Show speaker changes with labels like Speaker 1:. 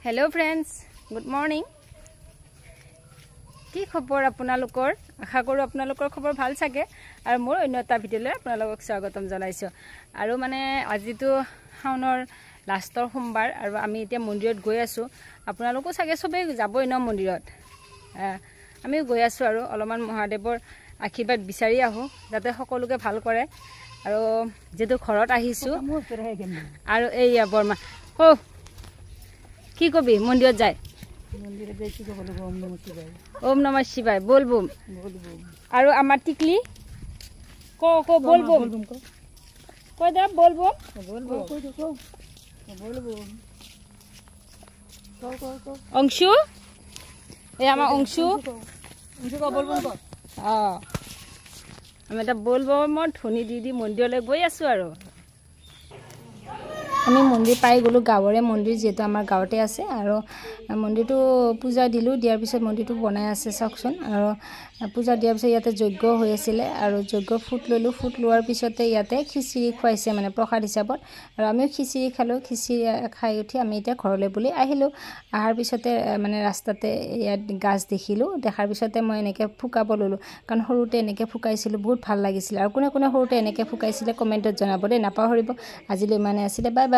Speaker 1: hello friends good morning কি খবৰ আপোনালোকৰ আশা কৰো আপোনালোকৰ খবৰ ভাল থাকে আৰু মোৰ অন্যটা ভিডিঅলৈ আপোনালোকক স্বাগতম জনাইছো আৰু মানে আজিটো শাওনৰ লাষ্টৰ সোমবাৰ আৰু আমি এতিয়া মন্দিৰত গৈ আছো আপোনালোকো চাগে সবে যাবই ন মন্দিৰত আমি গৈ আছো আৰু অলমান মহাদেৱৰ আশীৰ্বাদ বিচাৰি আহো যাতে সকলোকে ভাল কৰে আৰু যেটো ঘৰত আহিছো আৰু এইয়া বৰ্মা ও কি কবি মন্দিৰত যায়
Speaker 2: मंदिर देखी को बोलो ओम नमः शिवाय
Speaker 1: ओम नमः शिवाय बोल बम आरो आमार टिकली को बोल बम कोई दे बोल बम अंशु ए आमा अंशु
Speaker 2: को बोल बम को
Speaker 1: আমি এটা बोल बम ধনি দিদি মন্দিৰলৈ গৈ আছো আৰু আমি মন্দিৰ পাই গলো গাঁৱৰে মন্দিৰ যেটো আমাৰ গাঁৱতে আছে আৰু মন্দিৰটো পূজা দিলো দিয়াৰ পিছত মন্দিৰটো বনাই আছে চাওকচোন আৰু পূজা দিয়াৰ পিছত ইয়াতে যজ্ঞ হৈ আছিল আৰু যজ্ঞ ফুট ললো ফুট লোৱাৰ পিছতে ইয়াতে খিচিৰি খুৱাইছে মানে প্ৰসাদ হিচাপত আৰু আমি খিচিৰি খালো খিচিৰি খাই উঠি আমি এতিয়া ঘৰলৈ বুলি আহিলো আহাৰ পিছতে মানে ৰাস্তাতে ইয়াত গাছ দেখিলো দেখাৰ পিছতে মই এনেকে ফুকাব ললো কাৰণ সৰুতে এনেকে ফুকাইছিলো বহুত ভাল লাগিছিল আৰু কোনে কোনে সৰুতে এনেকে ফুকাইছিলে কমেন্টত জনাব দে নাপাহৰিব আজিলৈ মানে আছিল বাই বাই